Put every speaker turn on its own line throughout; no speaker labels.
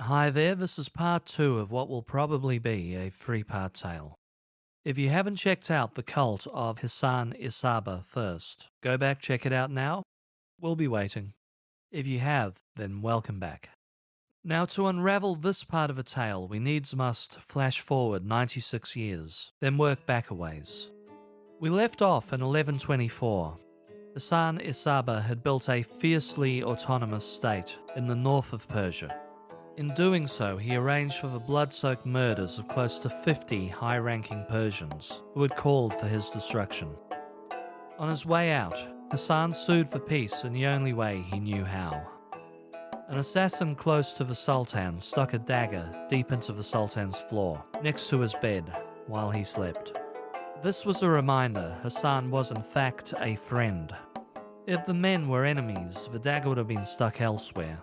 Hi there, this is part 2 of what will probably be a 3-part tale. If you haven't checked out the cult of Hassan Isaba first, go back, check it out now. We'll be waiting. If you have, then welcome back. Now, to unravel this part of a tale, we needs must flash forward 96 years, then work back a ways. We left off in 1124. Hassan Isaba had built a fiercely autonomous state in the north of Persia. In doing so, he arranged for the blood-soaked murders of close to 50 high-ranking Persians who had called for his destruction. On his way out, Hassan sued for peace in the only way he knew how. An assassin close to the Sultan stuck a dagger deep into the Sultan's floor, next to his bed, while he slept. This was a reminder Hassan was in fact a friend. If the men were enemies, the dagger would have been stuck elsewhere.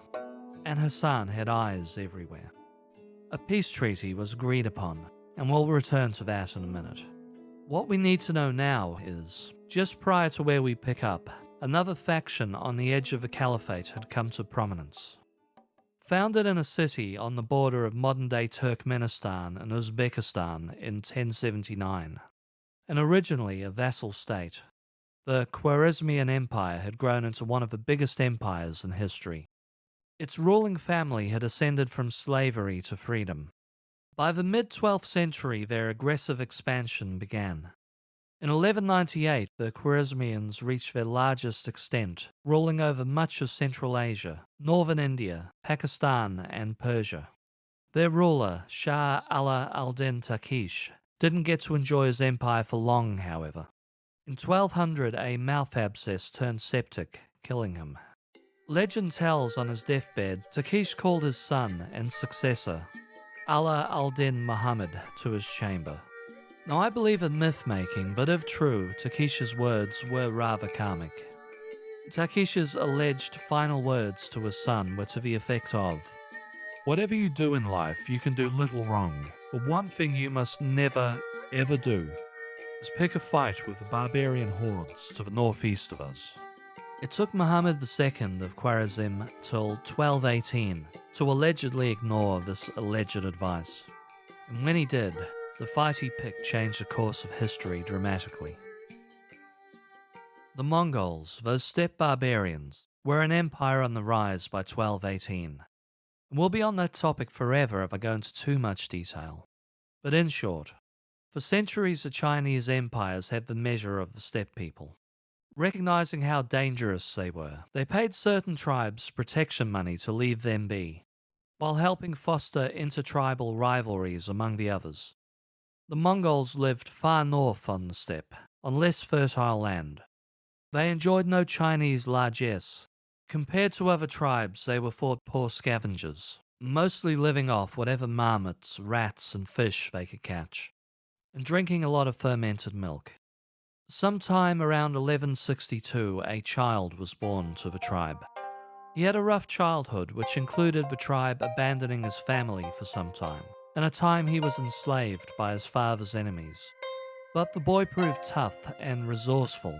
And Hassan had eyes everywhere. A peace treaty was agreed upon, and we'll return to that in a minute. What we need to know now is, just prior to where we pick up, another faction on the edge of the caliphate had come to prominence. Founded in a city on the border of modern-day Turkmenistan and Uzbekistan in 1079, and originally a vassal state, the Khwarezmian Empire had grown into one of the biggest empires in history. Its ruling family had ascended from slavery to freedom. By the mid-12th century, their aggressive expansion began. In 1198, the Khwarezmians reached their largest extent, ruling over much of Central Asia, northern India, Pakistan, and Persia. Their ruler, Shah Ala al-Din Turkish, didn't get to enjoy his empire for long, however. In 1200, a mouth abscess turned septic, killing him. Legend tells on his deathbed, Turkish called his son and successor, Ala al-Din Muhammad, to his chamber. Now I believe in myth-making, but if true, Turkish's words were rather karmic. Turkish's alleged final words to his son were to the effect of, "Whatever you do in life, you can do little wrong, but one thing you must never, ever do is pick a fight with the barbarian hordes to the northeast of us." It took Muhammad II of Khwarezm till 1218 to allegedly ignore this alleged advice. And when he did, the fight he picked changed the course of history dramatically. The Mongols, those steppe barbarians, were an empire on the rise by 1218. And we'll be on that topic forever if I go into too much detail. But in short, for centuries the Chinese empires had the measure of the steppe people. Recognizing how dangerous they were, they paid certain tribes protection money to leave them be, while helping foster intertribal rivalries among the others. The Mongols lived far north on the steppe, on less fertile land. They enjoyed no Chinese largesse. Compared to other tribes, they were thought poor scavengers, mostly living off whatever marmots, rats, and fish they could catch, and drinking a lot of fermented milk. Sometime around 1162, a child was born to the tribe. He had a rough childhood, which included the tribe abandoning his family for some time, and a time he was enslaved by his father's enemies. But the boy proved tough and resourceful,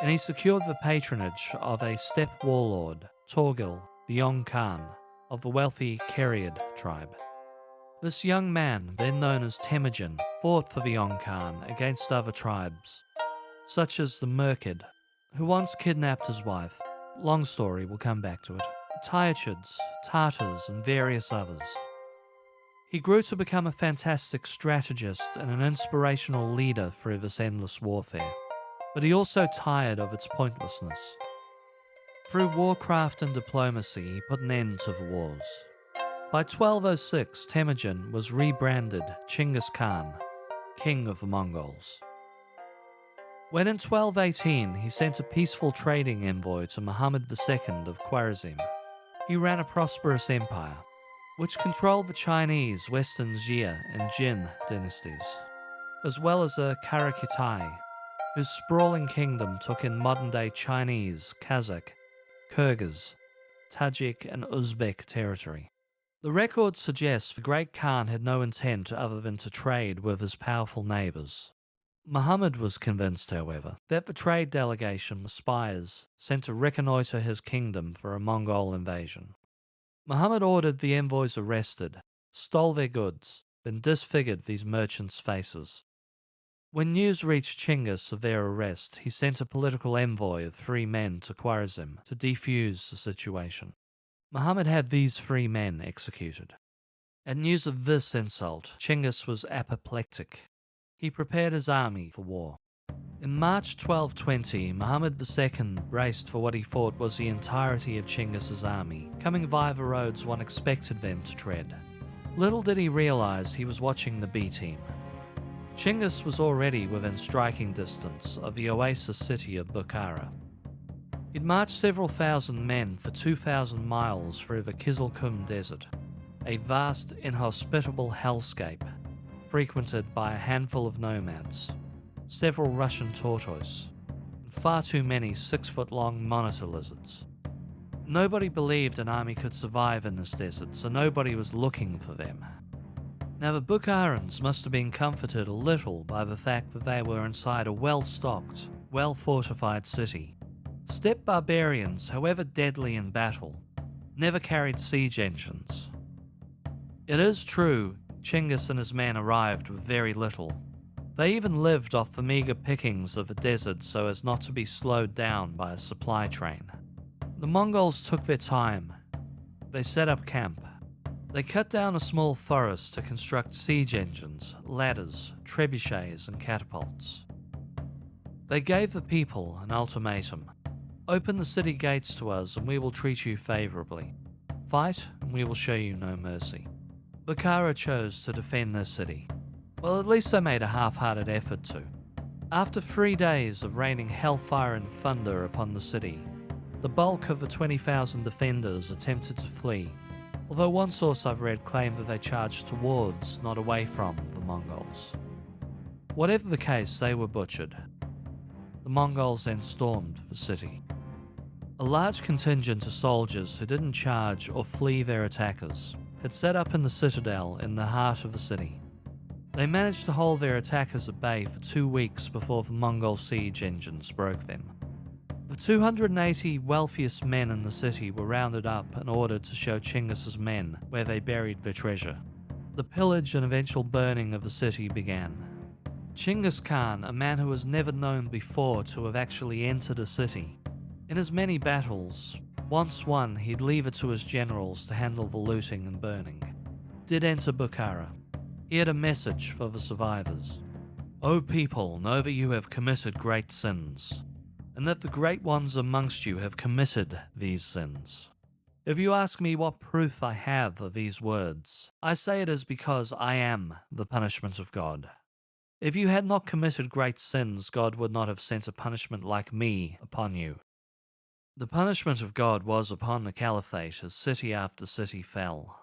and he secured the patronage of a steppe warlord, Torgil, the Yong Khan, of the wealthy Kariad tribe. This young man, then known as Temujin, fought for the Yong Khan against other tribes, such as the Merkid, who once kidnapped his wife. Long story, we'll come back to it. The Tyachids, Tartars, and various others. He grew to become a fantastic strategist and an inspirational leader through this endless warfare, but he also tired of its pointlessness. Through warcraft and diplomacy, he put an end to the wars. By 1206, Temujin was rebranded Chinggis Khan, king of the Mongols. When in 1218 he sent a peaceful trading envoy to Muhammad II of Khwarezm, he ran a prosperous empire, which controlled the Chinese, Western Xia and Jin dynasties, as well as the Karakitai, whose sprawling kingdom took in modern-day Chinese, Kazakh, Kyrgyz, Tajik and Uzbek territory. The record suggests the Great Khan had no intent other than to trade with his powerful neighbours. Muhammad was convinced, however, that the trade delegation were spies sent to reconnoitre his kingdom for a Mongol invasion. Muhammad ordered the envoys arrested, stole their goods, then disfigured these merchants' faces. When news reached Chinggis of their arrest, he sent a political envoy of 3 men to Khwarezm to defuse the situation. Muhammad had these 3 men executed. At news of this insult, Chinggis was apoplectic. He prepared his army for war. In March 1220, Muhammad II braced for what he thought was the entirety of Chinggis's army, coming via the roads one expected them to tread. Little did he realize he was watching the B-team. Chinggis was already within striking distance of the oasis city of Bukhara. He'd marched several thousand men for 2,000 miles through the Kizilkum Desert, a vast, inhospitable hellscape, frequented by a handful of nomads, several Russian tortoise, and far too many 6-foot-long monitor lizards. Nobody believed an army could survive in this desert, so nobody was looking for them. Now the Bukharans must have been comforted a little by the fact that they were inside a well-stocked, well-fortified city. Steppe barbarians, however deadly in battle, never carried siege engines. It is true, Chinggis and his men arrived with very little. They even lived off the meagre pickings of the desert so as not to be slowed down by a supply train. The Mongols took their time. They set up camp. They cut down a small forest to construct siege engines, ladders, trebuchets, and catapults. They gave the people an ultimatum. Open the city gates to us and we will treat you favorably. Fight and we will show you no mercy. Bukhara chose to defend their city. Well, at least they made a half-hearted effort to. After 3 days of raining hellfire and thunder upon the city, the bulk of the 20,000 defenders attempted to flee, although one source I've read claimed that they charged towards, not away from, the Mongols. Whatever the case, they were butchered. The Mongols then stormed the city. A large contingent of soldiers who didn't charge or flee their attackers had set up in the citadel in the heart of the city. They managed to hold their attackers at bay for 2 weeks before the Mongol siege engines broke them. The 280 wealthiest men in the city were rounded up and ordered to show Chinggis's men where they buried their treasure. The pillage and eventual burning of the city began. Chinggis Khan, a man who was never known before to have actually entered a city, in his many battles, once won, he'd leave it to his generals to handle the looting and burning, did enter Bukhara. He had a message for the survivors. O people, know that you have committed great sins, and that the great ones amongst you have committed these sins. If you ask me what proof I have of these words, I say it is because I am the punishment of God. If you had not committed great sins, God would not have sent a punishment like me upon you. The punishment of God was upon the caliphate as city after city fell.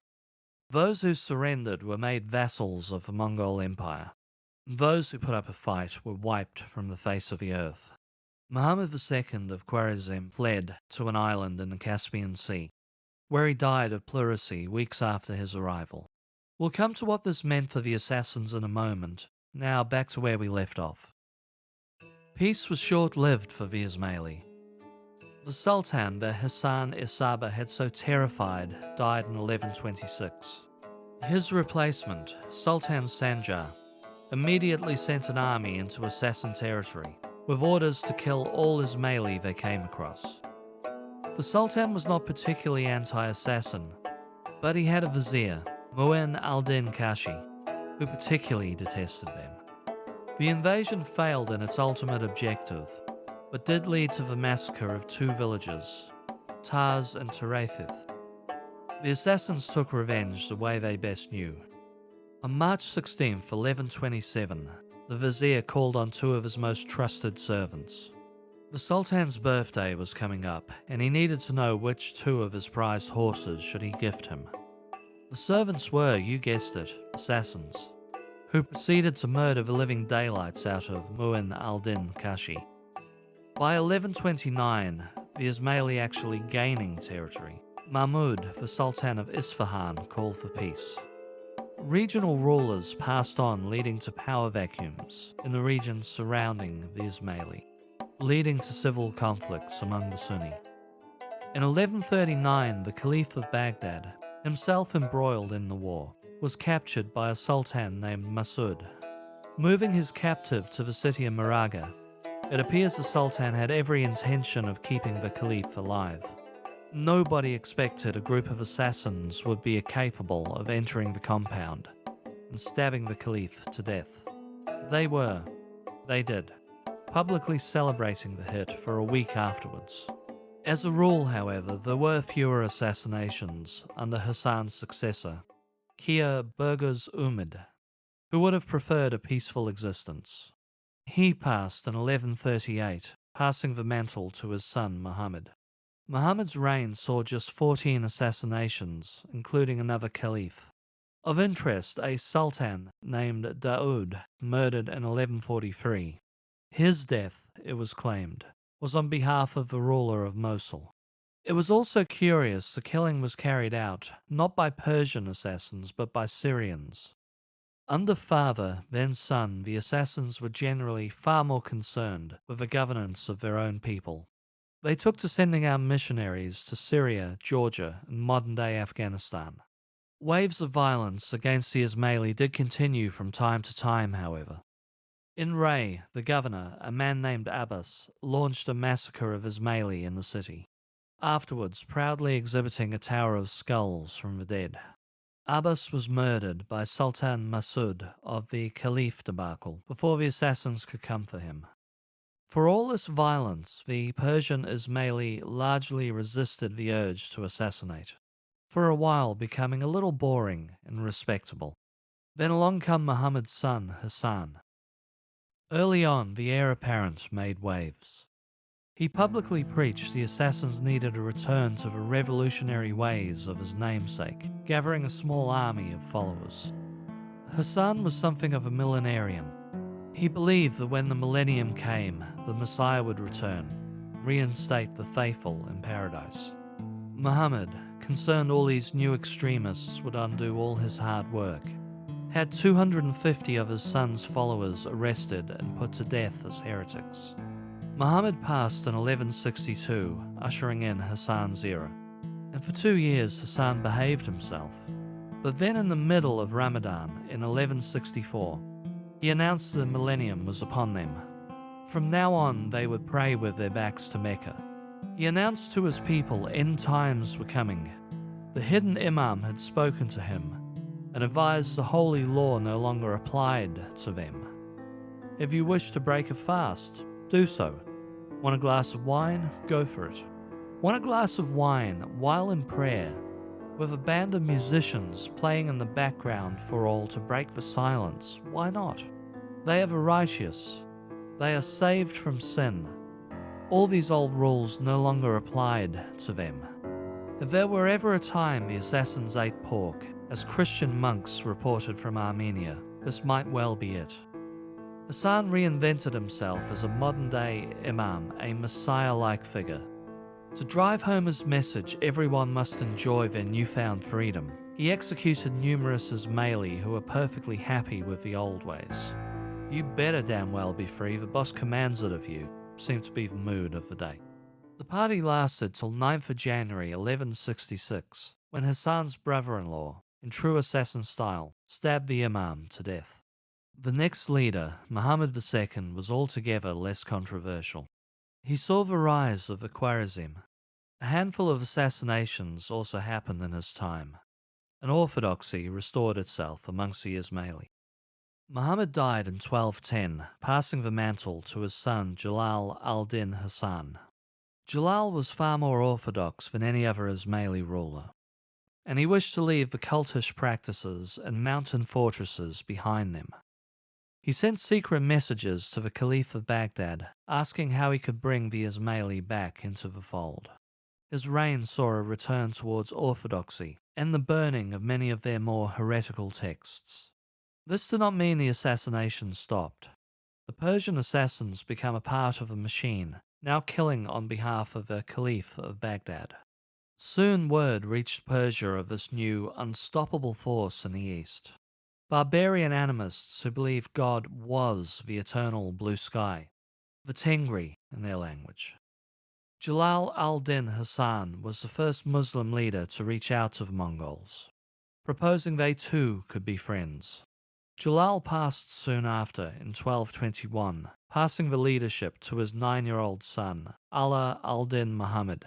Those who surrendered were made vassals of the Mongol Empire. Those who put up a fight were wiped from the face of the earth. Muhammad II of Khwarezm fled to an island in the Caspian Sea, where he died of pleurisy weeks after his arrival. We'll come to what this meant for the assassins in a moment. Now back to where we left off. Peace was short-lived for the Ismaili. The Sultan that Hassan-i-Sabbah had so terrified died in 1126. His replacement, Sultan Sanjar, immediately sent an army into assassin territory, with orders to kill all Ismaili they came across. The Sultan was not particularly anti-assassin, but he had a vizier, Mu'in al-Din Kashi, who particularly detested them. The invasion failed in its ultimate objective, but did lead to the massacre of 2 villages, Taz and Tarathith. The assassins took revenge the way they best knew. On March 16, 1127, the vizier called on 2 of his most trusted servants. The Sultan's birthday was coming up, and he needed to know which 2 of his prized horses should he gift him. The servants were, you guessed it, assassins, who proceeded to murder the living daylights out of Mu'in al-Din Kashi. By 1129, the Ismaili actually gaining territory, Mahmud, the Sultan of Isfahan, called for peace. Regional rulers passed on, leading to power vacuums in the regions surrounding the Ismaili, leading to civil conflicts among the Sunni. In 1139, the Caliph of Baghdad, himself embroiled in the war, was captured by a sultan named Masud. Moving his captive to the city of Maraga, it appears the sultan had every intention of keeping the Caliph alive. Nobody expected a group of assassins would be capable of entering the compound and stabbing the Caliph to death. They did, publicly celebrating the hit for a week afterwards. As a rule, however, there were fewer assassinations under Hassan's successor, Kia Burgos Umid, who would have preferred a peaceful existence. He passed in 1138, passing the mantle to his son Muhammad. Muhammad's reign saw just 14 assassinations, including another caliph. Of interest, a sultan named Daoud, murdered in 1143. His death, it was claimed, was on behalf of the ruler of Mosul. It was also curious the killing was carried out not by Persian assassins but by Syrians. Under father, then son, the assassins were generally far more concerned with the governance of their own people. They took to sending out missionaries to Syria, Georgia, and modern-day Afghanistan. Waves of violence against the Ismaili did continue from time to time, however. In Ray, the governor, a man named Abbas, launched a massacre of Ismaili in the city, afterwards proudly exhibiting a tower of skulls from the dead. Abbas was murdered by Sultan Masud of the Caliph debacle before the assassins could come for him. For all this violence, the Persian Ismaili largely resisted the urge to assassinate, for a while becoming a little boring and respectable. Then along come Muhammad's son, Hassan. Early on, the heir apparent made waves. He publicly preached the assassins needed a return to the revolutionary ways of his namesake, gathering a small army of followers. Hassan was something of a millenarian. He believed that when the millennium came, the Messiah would return, reinstate the faithful in paradise. Muhammad, concerned all these new extremists would undo all his hard work, had 250 of his son's followers arrested and put to death as heretics. Muhammad passed in 1162, ushering in Hassan's era, and for 2 years Hassan behaved himself. But then in the middle of Ramadan in 1164, he announced the millennium was upon them. From now on, they would pray with their backs to Mecca. He announced to his people end times were coming. The hidden imam had spoken to him and advised the holy law no longer applied to them. If you wish to break a fast, do so. Want a glass of wine? Go for it. Want a glass of wine while in prayer, with a band of musicians playing in the background for all to break the silence? Why not? They are the righteous. They are saved from sin. All these old rules no longer applied to them. If there were ever a time the assassins ate pork, as Christian monks reported from Armenia, this might well be it. Hassan reinvented himself as a modern-day imam, a messiah-like figure. To drive home his message, everyone must enjoy their newfound freedom. He executed numerous Ismaili who were perfectly happy with the old ways. You better damn well be free, the boss commands it of you, seemed to be the mood of the day. The party lasted till 9th of January 1166, when Hassan's brother-in-law, in true assassin style, stabbed the imam to death. The next leader, Muhammad II, was altogether less controversial. He saw the rise of the Khwarizm. A handful of assassinations also happened in his time, and orthodoxy restored itself amongst the Ismaili. Muhammad died in 1210, passing the mantle to his son Jalal al-Din Hassan. Jalal was far more orthodox than any other Ismaili ruler, and he wished to leave the cultish practices and mountain fortresses behind them. He sent secret messages to the Caliph of Baghdad, asking how he could bring the Ismaili back into the fold. His reign saw a return towards orthodoxy and the burning of many of their more heretical texts. This did not mean the assassinations stopped. The Persian assassins became a part of a machine, now killing on behalf of the Caliph of Baghdad. Soon word reached Persia of this new, unstoppable force in the east. Barbarian animists who believed God was the eternal blue sky, the Tengri in their language. Jalal al-Din Hassan was the first Muslim leader to reach out to the Mongols, proposing they too could be friends. Jalal passed soon after in 1221, passing the leadership to his 9-year-old son, Ala al-Din Muhammad.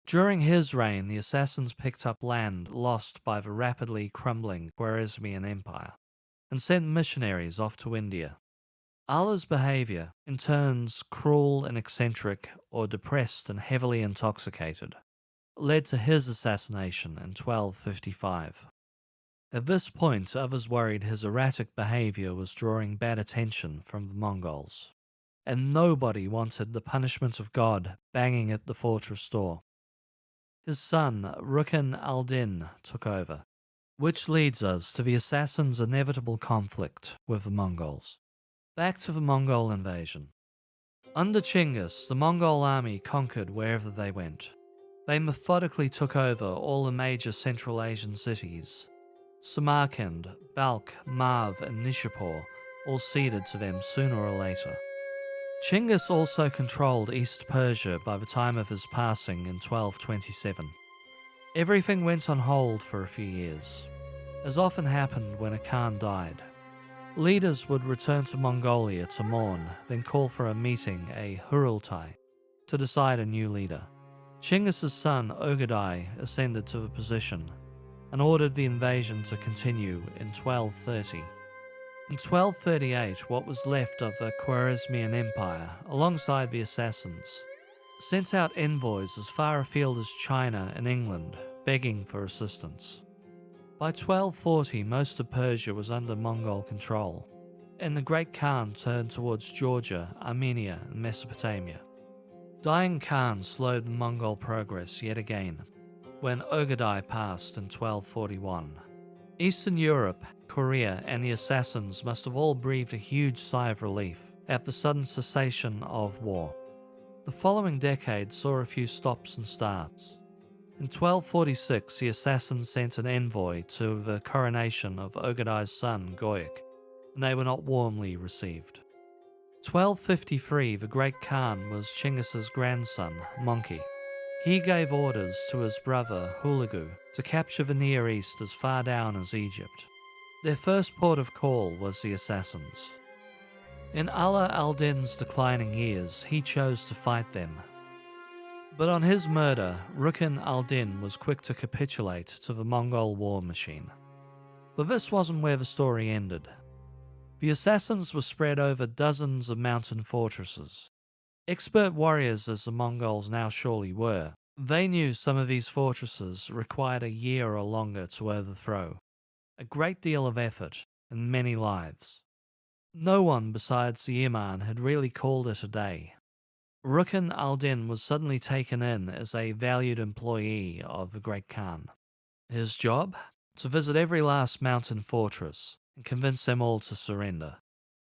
During his reign, the assassins picked up land lost by the rapidly crumbling Khwarezmian Empire and sent missionaries off to India. Allah's behavior, in turns cruel and eccentric or depressed and heavily intoxicated, led to his assassination in 1255. At this point, others worried his erratic behavior was drawing bad attention from the Mongols, and nobody wanted the punishment of God banging at the fortress door. His son, Rukn al-Din, took over, which leads us to the assassins' inevitable conflict with the Mongols. Back to the Mongol invasion. Under Chinggis, the Mongol army conquered wherever they went. They methodically took over all the major Central Asian cities. Samarkand, Balkh, Marv, and Nishapur all ceded to them sooner or later. Chinggis also controlled East Persia by the time of his passing in 1227. Everything went on hold for a few years, as often happened when a Khan died. Leaders would return to Mongolia to mourn, then call for a meeting, a Hurultai, to decide a new leader. Chinggis's son Ögedei ascended to the position and ordered the invasion to continue in 1230. In 1238, what was left of the Khwarezmian Empire, alongside the assassins, sent out envoys as far afield as China and England, begging for assistance. By 1240, most of Persia was under Mongol control, and the Great Khan turned towards Georgia, Armenia, and Mesopotamia. Dying Khan slowed the Mongol progress yet again, when Ögedei passed in 1241. Eastern Europe, Korea, and the assassins must have all breathed a huge sigh of relief at the sudden cessation of war. The following decade saw a few stops and starts. In 1246, the assassins sent an envoy to the coronation of Ögedei's son, Goyek, and they were not warmly received. 1253, the Great Khan was Chinggis's grandson, Mongke. He gave orders to his brother, Hulagu, to capture the Near East as far down as Egypt. Their first port of call was the assassins. In Ala al-Din's declining years, he chose to fight them. But on his murder, Rukn al-Din was quick to capitulate to the Mongol war machine. But this wasn't where the story ended. The assassins were spread over dozens of mountain fortresses. Expert warriors as the Mongols now surely were, they knew some of these fortresses required a year or longer to overthrow, a great deal of effort, and many lives. No one besides the Imam had really called it a day. Rukn al-Din was suddenly taken in as a valued employee of the Great Khan. His job? To visit every last mountain fortress and convince them all to surrender.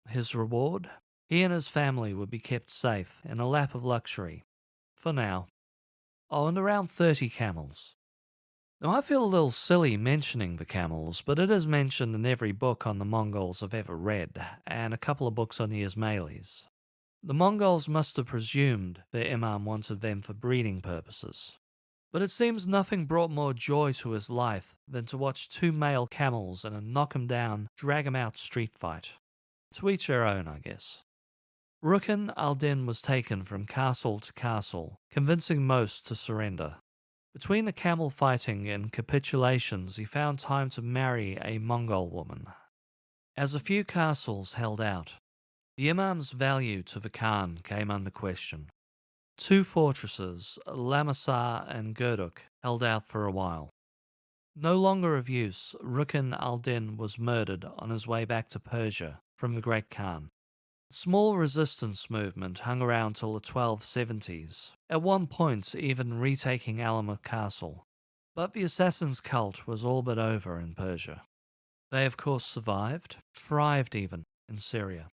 His reward? He and his family would be kept safe in a lap of luxury. For now. Oh, and around 30 camels. Now, I feel a little silly mentioning the camels, but it is mentioned in every book on the Mongols I've ever read, and a couple of books on the Ismailis. The Mongols must have presumed their Imam wanted them for breeding purposes. But it seems nothing brought more joy to his life than to watch 2 male camels in a knock-'em-down, drag-'em-out street fight. To each their own, I guess. Rukn al-Din was taken from castle to castle, convincing most to surrender. Between the camel fighting and capitulations, he found time to marry a Mongol woman. As a few castles held out, the Imam's value to the Khan came under question. 2 fortresses, Lamasar and Gerduk, held out for a while. No longer of use, Rukn al-Din was murdered on his way back to Persia from the Great Khan. A small resistance movement hung around till the 1270s, at one point even retaking Alamut Castle. But the assassin's cult was all but over in Persia. They of course survived, thrived even, in Syria.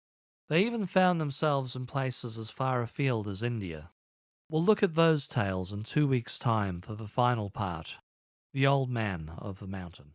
They even found themselves in places as far afield as India. We'll look at those tales in 2 weeks' time for the final part, The Old Man of the Mountain.